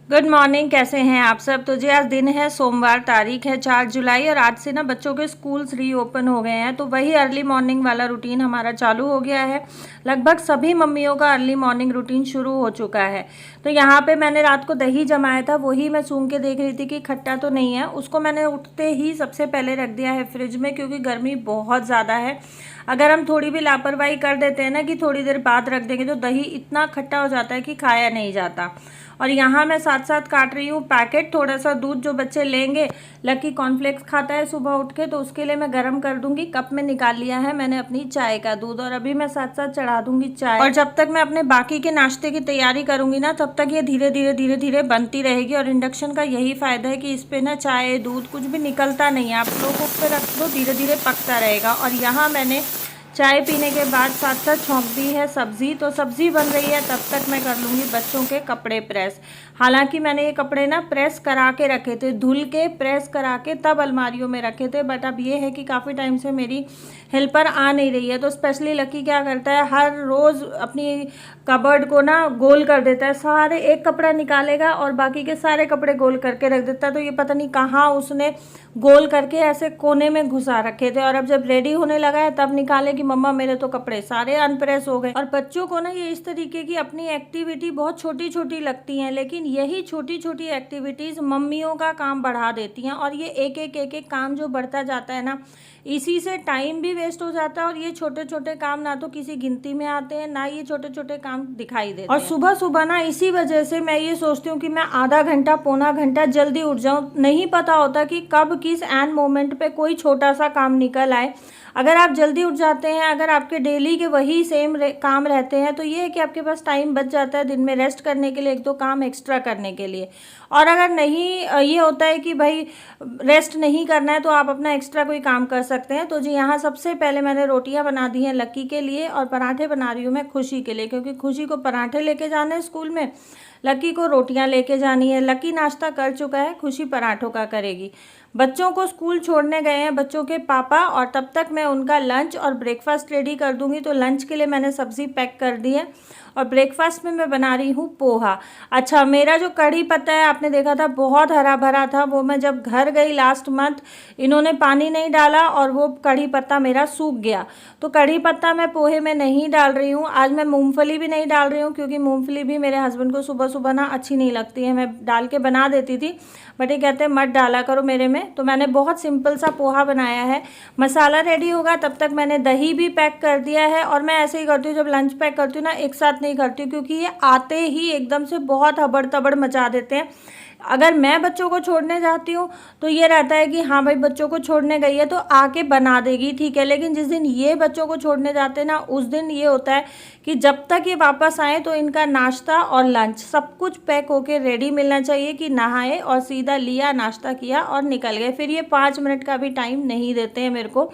Good morning, कैसे हैं आप सब। तो जी आज दिन है सोमवार, तारीख है 4 जुलाई और आज से ना बच्चों के स्कूल्स रीओपन हो गए हैं। तो वही अर्ली मॉर्निंग वाला रूटीन हमारा चालू हो गया है। लगभग सभी मम्मियों का अर्ली मॉर्निंग रूटीन शुरू हो चुका है। तो यहाँ पे मैंने रात को दही जमाया था, वही मैं सूंघ के देख रही थी कि खट्टा तो नहीं है। उसको मैंने उठते ही सबसे पहले रख दिया है फ्रिज में, क्योंकि गर्मी बहुत ज़्यादा है। अगर हम थोड़ी भी लापरवाही कर देते हैं ना कि थोड़ी देर बाद रख देंगे, तो दही इतना खट्टा हो जाता है कि खाया नहीं जाता। और यहाँ मैं साथ साथ काट रही हूँ पैकेट, थोड़ा सा दूध जो बच्चे लेंगे। लकी कॉर्नफ्लेक्स खाता है सुबह उठ के, तो उसके लिए मैं गर्म कर दूंगी। कप में निकाल लिया है मैंने अपनी चाय का दूध, और अभी मैं साथ साथ चढ़ा दूंगी चाय। और जब तक मैं अपने बाकी के नाश्ते की तैयारी करूंगी ना, तब तक ये धीरे धीरे धीरे बनती रहेगी। और इंडक्शन का यही फायदा है कि इस पे ना चाय दूध कुछ भी निकलता नहीं है। आप लोग उस पर रख दो, धीरे धीरे पकता रहेगा। और यहाँ मैंने चाय पीने के बाद साथ साथ छौंक दी है सब्जी। तो सब्जी बन रही है, तब तक मैं कर लूँगी बच्चों के कपड़े प्रेस। हालांकि मैंने ये कपड़े ना प्रेस करा के रखे थे, धुल के प्रेस करा के तब अलमारियों में रखे थे। बट अब ये है कि काफ़ी टाइम से मेरी हेल्पर आ नहीं रही है, तो स्पेशली लकी क्या करता है, हर रोज़ अपनी कबर्ड को ना गोल कर देता है। सारे एक कपड़ा निकालेगा और बाकी के सारे कपड़े गोल करके रख देता है। तो ये पता नहीं कहाँ उसने गोल करके ऐसे कोने में घुसा रखे थे, और अब जब रेडी होने लगा है तब निकाले कि मम्मा मेरे तो कपड़े सारे अनप्रेस हो गए। और बच्चों को ना ये इस तरीके की अपनी एक्टिविटी बहुत छोटी छोटी लगती हैं, लेकिन यही छोटी छोटी एक्टिविटीज़ मम्मियों का काम बढ़ा देती हैं। और ये एक एक काम जो बढ़ता जाता है ना, इसी से टाइम भी वेस्ट हो जाता है। और ये छोटे छोटे काम ना तो किसी गिनती में आते हैं, ना ये छोटे छोटे काम दिखाई देते हैं। और सुबह सुबह ना इसी वजह से मैं ये सोचती हूँ कि मैं आधा घंटा पौना घंटा जल्दी उठ जाऊँ। नहीं पता होता कि कब किस एंड मोमेंट पे कोई छोटा सा काम निकल आए। अगर आप जल्दी उठ जाते हैं, अगर आपके डेली के वही सेम काम रहते हैं, तो ये है कि आपके पास टाइम बच जाता है दिन में रेस्ट करने के लिए, एक दो काम एक्स्ट्रा करने के लिए। और अगर नहीं ये होता है कि भाई रेस्ट नहीं करना है, तो आप अपना एक्स्ट्रा कोई काम कर सकते हैं। तो जी यहाँ सबसे पहले मैंने रोटियां बना दी हैं लकी के लिए, और पराठे बना रही हूँ मैं खुशी के लिए, क्योंकि खुशी को पराठे लेके जाने हैं स्कूल में, लकी को रोटियां लेके जानी है। लकी नाश्ता कर चुका है, खुशी पराठों का करेगी। बच्चों को स्कूल छोड़ने गए हैं बच्चों के पापा, और तब तक मैं उनका लंच और ब्रेकफास्ट रेडी कर दूंगी। तो लंच के लिए मैंने सब्ज़ी पैक कर दी है, और ब्रेकफास्ट में मैं बना रही हूँ पोहा। अच्छा, मेरा जो कढ़ी पत्ता है आपने देखा था बहुत हरा भरा था, वो मैं जब घर गई लास्ट मंथ, इन्होंने पानी नहीं डाला और वो कढ़ी पत्ता मेरा सूख गया। तो कढ़ी पत्ता मैं पोहे में नहीं डाल रही हूँ। आज मैं मूंगफली भी नहीं डाल रही हूँ, क्योंकि मूंगफली भी मेरे हस्बैंड को सुबह सुबह ना अच्छी नहीं लगती है। मैं डाल के बना देती थी, बट ये कहते हैं मत डाला करो मेरे में। तो मैंने बहुत सिंपल सा पोहा बनाया है। मसाला रेडी होगा तब तक मैंने दही भी पैक कर दिया है। और मैं ऐसे ही करती हूँ, जब लंच पैक करती हूँ ना, एक साथ नहीं करती हूँ, क्योंकि ये आते ही एकदम से बहुत हबड़ तबड़ मचा देते हैं। अगर मैं बच्चों को छोड़ने जाती हूँ तो ये रहता है कि हाँ भाई बच्चों को छोड़ने गई है तो आके बना देगी, ठीक है। लेकिन जिस दिन ये बच्चों को छोड़ने जाते हैं ना, उस दिन ये होता है कि जब तक ये वापस आए तो इनका नाश्ता और लंच सब कुछ पैक होके रेडी मिलना चाहिए, कि नहाए और सीधा लिया, नाश्ता किया और निकल गए। फिर ये 5 मिनट का भी टाइम नहीं देते हैं मेरे को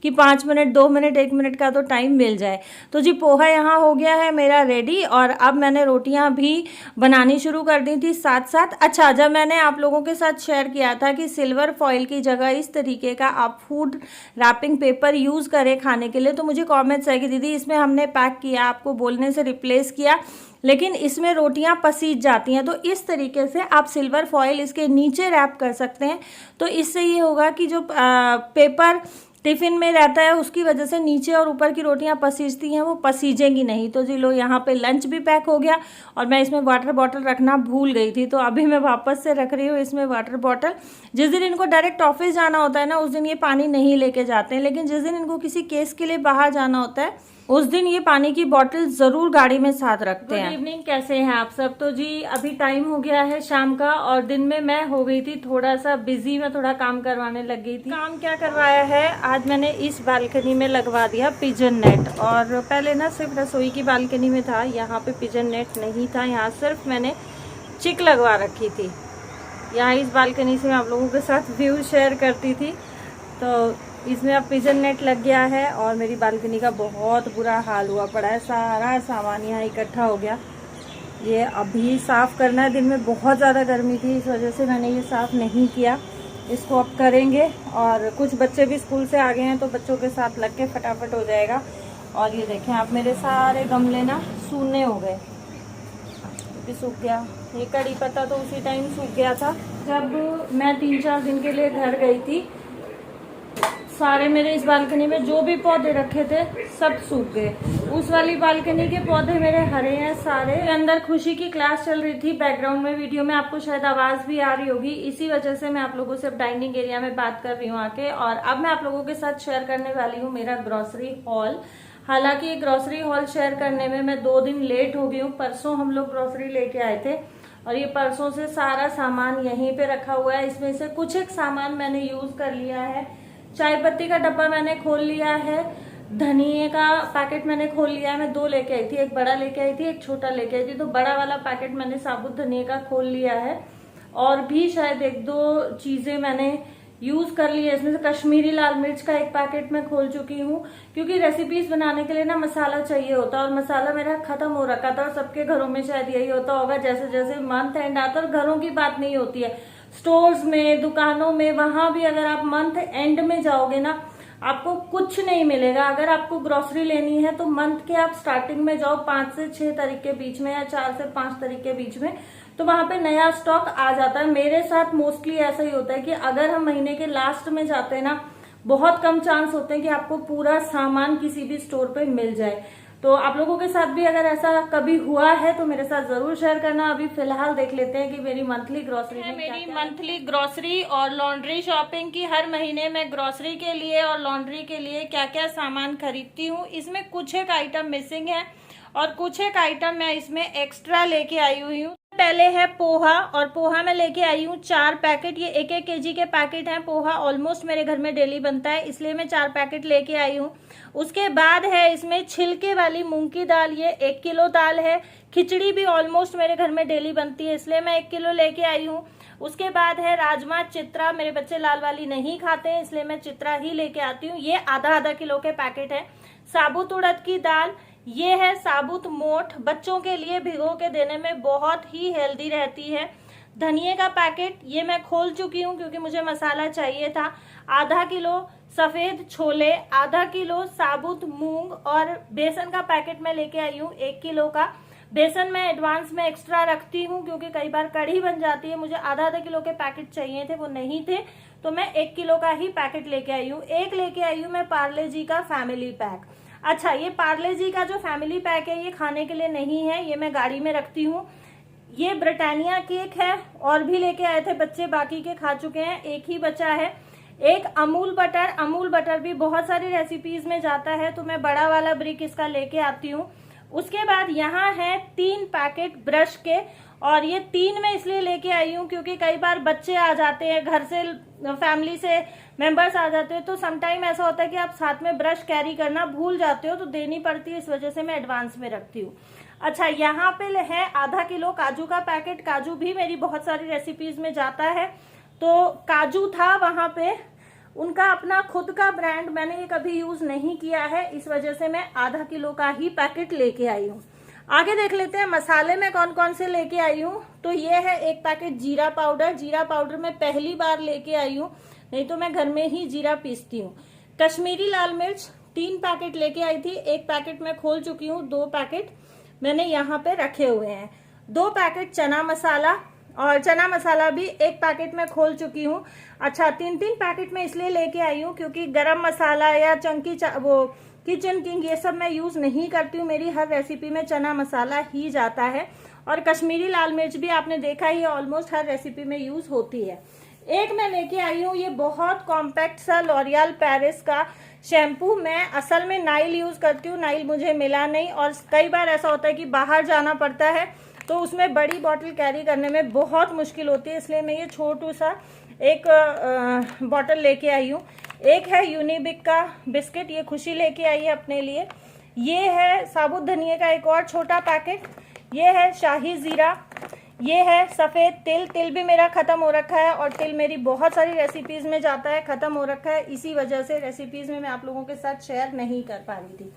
कि 5 मिनट 2 मिनट 1 मिनट का तो टाइम मिल जाए। तो जी पोहा यहाँ हो गया है मेरा रेडी, और अब मैंने रोटियाँ भी बनानी शुरू कर दी थी साथ साथ। अच्छा, जब मैंने आप लोगों के साथ शेयर किया था कि सिल्वर फॉइल की जगह इस तरीके का आप फूड रैपिंग पेपर यूज़ करें खाने के लिए, तो मुझे कॉमेंट्स आए कि दीदी इसमें हमने पैक किया, आपको बोलने से रिप्लेस किया, लेकिन इसमें रोटियां पसीज जाती हैं। तो इस तरीके से आप सिल्वर फॉइल इसके नीचे रैप कर सकते हैं। तो इससे ये होगा कि जो पेपर टिफ़िन में रहता है उसकी वजह से नीचे और ऊपर की रोटियां पसीजती हैं, वो पसीजेंगी नहीं। तो जी लो, यहाँ पे लंच भी पैक हो गया, और मैं इसमें वाटर बॉटल रखना भूल गई थी, तो अभी मैं वापस से रख रही हूँ इसमें वाटर बॉटल। जिस दिन इनको डायरेक्ट ऑफिस जाना होता है ना, उस दिन ये पानी नहीं लेके जाते हैं, लेकिन जिस दिन इनको किसी केस के लिए बाहर जाना होता है उस दिन ये पानी की बोतल जरूर गाड़ी में साथ रखते हैं। गुड इवनिंग, कैसे हैं आप सब। तो जी अभी टाइम हो गया है शाम का, और दिन में मैं हो गई थी थोड़ा सा बिजी, मैं थोड़ा काम करवाने लग गई थी। काम क्या करवाया है, आज मैंने इस बालकनी में लगवा दिया पिजन नेट। और पहले ना सिर्फ रसोई की बालकनी में था, यहाँ पे पिजन नेट नहीं था, यहाँ सिर्फ मैंने चिक लगवा रखी थी। यहाँ इस बालकनी से मैं आप लोगों के साथ व्यू शेयर करती थी। तो इसमें अब पिजन नेट लग गया है, और मेरी बालकनी का बहुत बुरा हाल हुआ पड़ा है, सारा सामान यहाँ इकट्ठा हो गया। ये अभी साफ़ करना है, दिन में बहुत ज़्यादा गर्मी थी, इस वजह से मैंने ये साफ़ नहीं किया। इसको अब करेंगे, और कुछ बच्चे भी स्कूल से आ गए हैं, तो बच्चों के साथ लग के फटाफट हो जाएगा। और ये देखें आप, मेरे सारे गमले ना सूने हो गए, भी सूख गया। ये कड़ी पत्ता तो उसी टाइम सूख गया था जब मैं 3-4 दिन के लिए घर गई थी। सारे मेरे इस बालकनी में जो भी पौधे रखे थे सब सूख गए। उस वाली बालकनी के पौधे मेरे हरे हैं सारे। अंदर खुशी की क्लास चल रही थी, बैकग्राउंड में वीडियो में आपको शायद आवाज भी आ रही होगी, इसी वजह से मैं आप लोगों से डाइनिंग एरिया में बात कर रही हूँ आके। और अब मैं आप लोगों के साथ शेयर करने वाली हूँ मेरा ग्रोसरी हॉल। हालांकि ये ग्रोसरी हॉल शेयर करने में मैं 2 दिन लेट हो गई हूँ। परसों हम लोग ग्रोसरी लेके आए थे और ये परसों से सारा सामान यहीं पे रखा हुआ है। इसमें से कुछ एक सामान मैंने यूज कर लिया है। चाय पत्ती का डब्बा मैंने खोल लिया है, धनिए का पैकेट मैंने खोल लिया है। मैं 2 लेके आई थी, एक बड़ा लेके आई थी, एक छोटा लेके आई थी। तो बड़ा वाला पैकेट मैंने साबुत धनिए का खोल लिया है। और भी शायद 1-2 चीजें मैंने यूज कर ली है। इसमें से कश्मीरी लाल मिर्च का एक पैकेट मैं खोल चुकी हूँ, क्योंकि रेसिपीज बनाने के लिए ना मसाला चाहिए होता है और मसाला मेरा खत्म हो रखा था। और सबके घरों में शायद यही होता होगा, जैसे जैसे मंथ एंड आता है। और घरों की बात नहीं होती है, स्टोर्स में, दुकानों में, वहां भी अगर आप मंथ एंड में जाओगे ना आपको कुछ नहीं मिलेगा। अगर आपको ग्रोसरी लेनी है तो मंथ के आप स्टार्टिंग में जाओ 5 से 6 तारीख के बीच में या 4 से 5 तारीख के बीच में, तो वहां पे नया स्टॉक आ जाता है। मेरे साथ मोस्टली ऐसा ही होता है कि अगर हम महीने के लास्ट में जाते हैं ना, बहुत कम चांस होते हैं कि आपको पूरा सामान किसी भी स्टोर पे मिल जाए। तो आप लोगों के साथ भी अगर ऐसा कभी हुआ है तो मेरे साथ जरूर शेयर करना। अभी फिलहाल देख लेते हैं कि मेरी मंथली ग्रोसरी है। मेरी मंथली ग्रोसरी और लॉन्ड्री शॉपिंग की। हर महीने मैं ग्रोसरी के लिए और लॉन्ड्री के लिए क्या क्या सामान खरीदती हूँ। इसमें कुछ एक आइटम मिसिंग है और कुछ एक आइटम मैं इसमें एक्स्ट्रा लेके आई हुई हूँ। पहले है पोहा, और पोहा मैं लेके आई हूँ 4 पैकेट। ये 1-1 केजी के पैकेट हैं। पोहा ऑलमोस्ट मेरे घर में डेली बनता है, इसलिए मैं 4 पैकेट लेके आई हूँ। उसके बाद है इसमें छिलके वाली मूंग की दाल, ये 1 किलो दाल है। खिचड़ी भी ऑलमोस्ट मेरे घर में डेली बनती है, इसलिए मैं 1 किलो लेके आई हूँ। उसके बाद है राजमा चित्रा, मेरे बच्चे लाल वाली नहीं खाते हैं, इसलिए मैं चित्रा ही लेके आती हूँ। ये आधा किलो के पैकेट है। साबुत उड़द की दाल, ये है साबुत मोठ, बच्चों के लिए भिगो के देने में बहुत ही हेल्दी रहती है। धनिए का पैकेट ये मैं खोल चुकी हूँ क्योंकि मुझे मसाला चाहिए था। आधा किलो सफेद छोले, आधा किलो साबुत मूंग, और बेसन का पैकेट मैं लेके आई हूँ 1 किलो का। बेसन मैं एडवांस में एक्स्ट्रा रखती हूँ क्योंकि कई बार कढ़ी बन जाती है। मुझे आधा किलो के पैकेट चाहिए थे, वो नहीं थे, तो मैं 1 किलो का ही पैकेट लेके आई हूँ। एक लेके आई हूँ मैं पार्ले जी का फैमिली पैक। अच्छा, ये पार्ले जी का जो फैमिली पैक है ये खाने के लिए नहीं है, ये मैं गाड़ी में रखती हूँ। ये ब्रिटानिया केक है, और भी लेके आए थे बच्चे, बाकी के खा चुके हैं, एक ही बचा है। एक अमूल बटर, अमूल बटर भी बहुत सारी रेसिपीज में जाता है, तो मैं बड़ा वाला ब्रिक इसका लेके आती हूँ। उसके बाद यहाँ है 3 पैकेट ब्रश के, और ये 3 मैं इसलिए लेके आई हूँ क्योंकि कई बार बच्चे आ जाते हैं घर से, फैमिली से मेंबर्स आ जाते हैं, तो समटाइम ऐसा होता है कि आप साथ में ब्रश कैरी करना भूल जाते हो, तो देनी पड़ती है, इस वजह से मैं एडवांस में रखती हूँ। अच्छा, यहाँ पे है आधा किलो काजू का पैकेट। काजू भी मेरी बहुत सारी रेसिपीज में जाता है, तो काजू था वहां पे, उनका अपना खुद का ब्रांड, मैंने ये कभी यूज नहीं किया है, इस वजह से मैं आधा किलो का ही पैकेट लेके आई हूँ। आगे देख लेते हैं मसाले में कौन कौन से लेके आई हूँ। तो ये है 1 पैकेट जीरा पाउडर। जीरा पाउडर मैं पहली बार लेके आई हूँ, नहीं तो मैं घर में ही जीरा पीसती हूँ। कश्मीरी लाल मिर्च 3 पैकेट लेके आई थी, 1 पैकेट मैं खोल चुकी हूँ, 2 पैकेट मैंने यहाँ पे रखे हुए हैं। 2 पैकेट चना मसाला, और चना मसाला भी 1 पैकेट में खोल चुकी हूँ। अच्छा, 3-3 पैकेट में इसलिए लेके आई हूँ क्योंकि गरम मसाला या चंकी वो किचन किंग ये सब मैं यूज नहीं करती हूँ, मेरी हर रेसिपी में चना मसाला ही जाता है। और कश्मीरी लाल मिर्च भी आपने देखा ही ऑलमोस्ट हर रेसिपी में यूज होती है। एक मैं लेके आई हूँ ये बहुत कॉम्पैक्ट सा लॉरियल पेरिस का शैम्पू। मैं असल में नाइल यूज करती हूँ, नाइल मुझे मिला नहीं, और कई बार ऐसा होता है कि बाहर जाना पड़ता है तो उसमें बड़ी बॉटल कैरी करने में बहुत मुश्किल होती है, इसलिए मैं ये छोटू सा एक बॉटल लेके आई हूँ। एक है यूनिबिक का बिस्किट, ये खुशी लेके आई है अपने लिए। ये है साबुत धनिए का एक और छोटा पैकेट। ये है शाही जीरा। ये है सफेद तिल। तिल भी मेरा खत्म हो रखा है, और तिल मेरी बहुत सारी रेसिपीज में जाता है, खत्म हो रखा है, इसी वजह से रेसिपीज में मैं आप लोगों के साथ शेयर नहीं कर पा रही थी।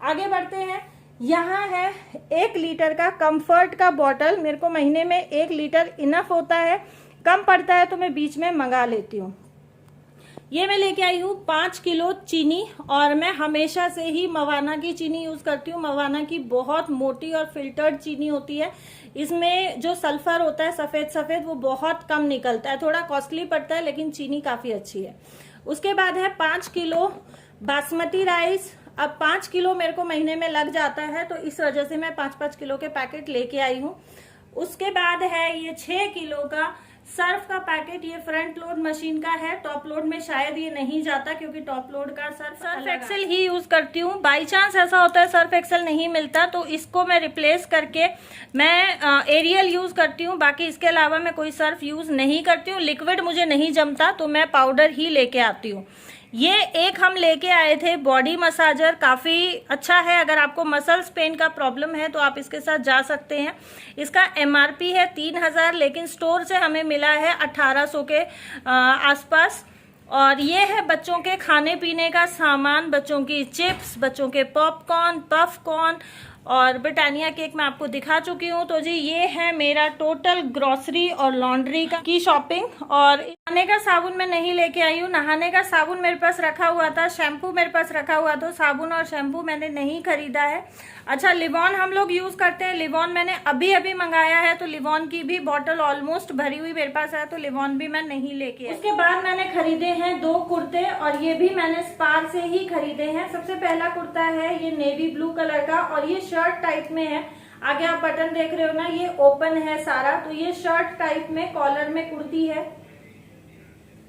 आगे बढ़ते हैं। यहाँ है 1 लीटर का कंफर्ट का बॉटल। मेरे को महीने में 1 लीटर इनफ होता है, कम पड़ता है तो मैं बीच में मंगा लेती हूँ। ये मैं लेके आई हूँ 5 किलो चीनी, और मैं हमेशा से ही मवाना की चीनी यूज करती हूँ। मवाना की बहुत मोटी और फिल्टर्ड चीनी होती है। इसमें जो सल्फर होता है सफेद सफेद वो बहुत कम निकलता है, थोड़ा कॉस्टली पड़ता है लेकिन चीनी काफी अच्छी है। उसके बाद है 5 किलो बासमती राइस। अब 5 किलो मेरे को महीने में लग जाता है, तो इस वजह से मैं 5-5 किलो के पैकेट लेके आई हूँ। उसके बाद है ये 6 किलो का सर्फ का पैकेट। ये फ्रंट लोड मशीन का है, टॉप लोड में शायद ये नहीं जाता क्योंकि टॉप लोड का सर्फ एक्सेल ही यूज करती हूँ। बाई चांस ऐसा होता है सर्फ एक्सेल नहीं मिलता तो इसको मैं रिप्लेस करके मैं एरियल यूज करती हूँ। बाकी इसके अलावा मैं कोई सर्फ यूज नहीं करती हूँ। लिक्विड मुझे नहीं जमता तो मैं पाउडर ही लेके आती हूँ। ये एक हम लेके आए थे बॉडी मसाजर, काफ़ी अच्छा है। अगर आपको मसल्स पेन का प्रॉब्लम है तो आप इसके साथ जा सकते हैं। इसका MRP है 3000, लेकिन स्टोर से हमें मिला है 1800 के आसपास। और ये है बच्चों के खाने पीने का सामान, बच्चों की चिप्स, बच्चों के पॉपकॉर्न, पफकॉर्न और ब्रिटानिया केक मैं आपको दिखा चुकी हूँ। तो जी ये है मेरा टोटल ग्रोसरी और लॉन्ड्री की शॉपिंग। और नहाने का साबुन मैं नहीं लेके आई हूँ। नहाने का साबुन मेरे पास रखा हुआ था, शैम्पू मेरे पास रखा हुआ था, साबुन और शैम्पू मैंने नहीं खरीदा है। अच्छा, लिवॉन हम लोग यूज करते हैं। लिवॉन मैंने अभी अभी मंगाया है, तो लिवॉन की भी बॉटल ऑलमोस्ट भरी हुई मेरे पास है, तो लिवॉन भी मैं नहीं लेके आई। उसके बाद मैंने खरीदे हैं 2 कुर्ते, और ये भी मैंने स्पार से ही खरीदे हैं। सबसे पहला कुर्ता है ये नेवी ब्लू कलर का, और ये शर्ट टाइप में है। आगे आप बटन देख रहे हो ना, ये ओपन है सारा। तो ये शर्ट टाइप में कॉलर में कुर्ती है,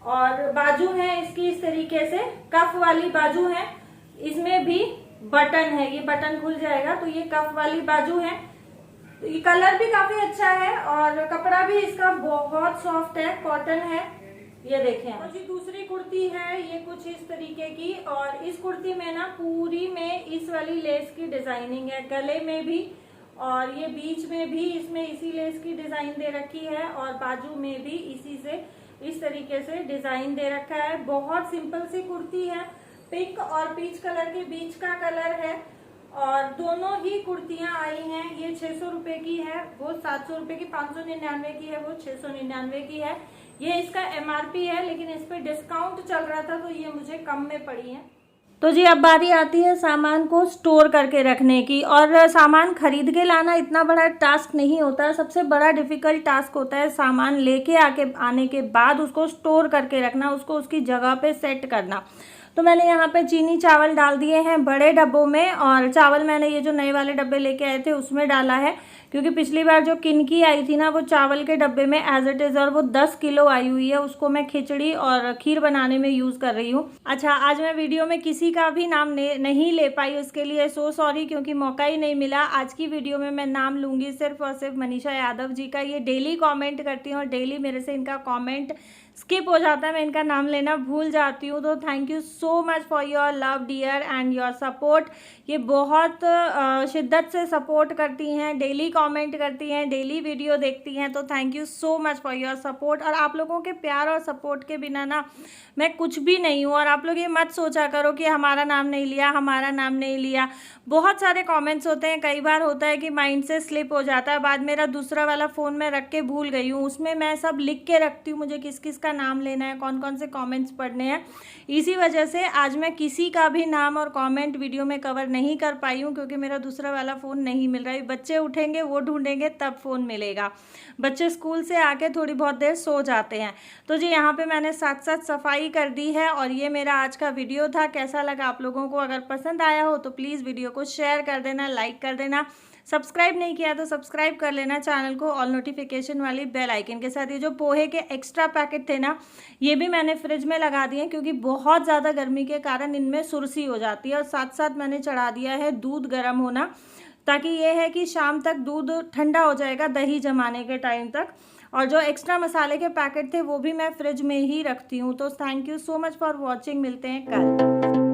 और बाजू है इसकी इस तरीके से कफ वाली बाजू है। इसमें भी बटन है, ये बटन खुल जाएगा, तो ये कफ वाली बाजू है। तो ये कलर भी काफी अच्छा है, और कपड़ा भी इसका बहुत सॉफ्ट है, कॉटन है। ये देखें। और जी दूसरी कुर्ती है ये कुछ इस तरीके की, और इस कुर्ती में ना पूरी में इस वाली लेस की डिजाइनिंग है, गले में भी और ये बीच में भी इसमें इसी लेस की डिजाइन दे रखी है, और बाजू में भी इसी से इस तरीके से डिजाइन दे रखा है। बहुत सिंपल सी कुर्ती है, पिंक और पीच कलर के बीच का कलर है। और दोनों ही कुर्तियां आई हैं। ये 600 रुपए की है, वो 700 रुपए की, 599 की है, वो 699 की है। ये इसका MRP है, लेकिन इस पे डिस्काउंट चल रहा था तो ये मुझे कम में पड़ी है। तो जी अब बारी आती है सामान को स्टोर करके रखने की। और सामान खरीद के लाना इतना बड़ा टास्क नहीं होता है। सबसे बड़ा डिफिकल्ट टास्क होता है सामान लेके आने के बाद उसको स्टोर करके रखना, उसको उसकी जगह पे सेट करना। तो मैंने यहाँ पे चीनी चावल डाल दिए हैं बड़े डब्बों में, और चावल मैंने ये जो नए वाले डब्बे लेके आए थे उसमें डाला है, क्योंकि पिछली बार जो किनकी आई थी ना वो चावल के डब्बे में एज इट इज़, और वो 10 किलो आई हुई है। उसको मैं खिचड़ी और खीर बनाने में यूज़ कर रही हूँ। अच्छा, आज मैं वीडियो में किसी का भी नाम नहीं ले पाई, उसके लिए सो सॉरी, क्योंकि मौका ही नहीं मिला। आज की वीडियो में मैं नाम लूँगी सिर्फ और सिर्फ मनीषा यादव जी का। ये डेली कॉमेंट करती हूँ और डेली मेरे से इनका कॉमेंट स्किप हो जाता है, मैं इनका नाम लेना भूल जाती हूँ। तो thank you so much for your love dear and your support. ये बहुत शिद्दत से सपोर्ट करती हैं, डेली कमेंट करती हैं, डेली वीडियो देखती हैं। तो thank you so much for your support. और आप लोगों के प्यार और सपोर्ट के बिना ना मैं कुछ भी नहीं हूँ। और आप लोग ये मत सोचा करो कि हमारा नाम नहीं लिया, हमारा नाम नहीं लिया। बहुत सारे कमेंट्स होते हैं, कई बार होता है कि माइंड से स्लिप हो जाता है। बाद मेरा दूसरा वाला फ़ोन में रख के भूल गई हूँ, उसमें मैं सब लिख के रखती हूँ, मुझे किस किस का नाम लेना है, कौन कौन से कमेंट्स पढ़ने हैं। इसी वजह से आज मैं किसी का भी नाम और कमेंट वीडियो में कवर नहीं कर पाई हूँ, क्योंकि मेरा दूसरा वाला फ़ोन नहीं मिल रहा है। बच्चे उठेंगे वो ढूंढेंगे तब फ़ोन मिलेगा। बच्चे स्कूल से आके थोड़ी बहुत देर सो जाते हैं। तो जी यहाँ पे मैंने साथ साथ सफाई कर दी है। और ये मेरा आज का वीडियो था। कैसा लगा आप लोगों को? अगर पसंद आया हो तो प्लीज़ वीडियो को शेयर कर देना, लाइक कर देना। सब्सक्राइब नहीं किया तो सब्सक्राइब कर लेना चैनल को, ऑल नोटिफिकेशन वाली बेल आइकन के साथ। ये जो पोहे के एक्स्ट्रा पैकेट थे ना, ये भी मैंने फ्रिज में लगा दिए, क्योंकि बहुत ज़्यादा गर्मी के कारण इनमें सुरसी हो जाती है। और साथ साथ मैंने चढ़ा दिया है दूध गर्म होना, ताकि ये है कि शाम तक दूध ठंडा हो जाएगा दही जमाने के टाइम तक। और जो एक्स्ट्रा मसाले के पैकेट थे वो भी मैं फ्रिज में ही रखती हूँ। तो thank you so much for watching. मिलते हैं कल।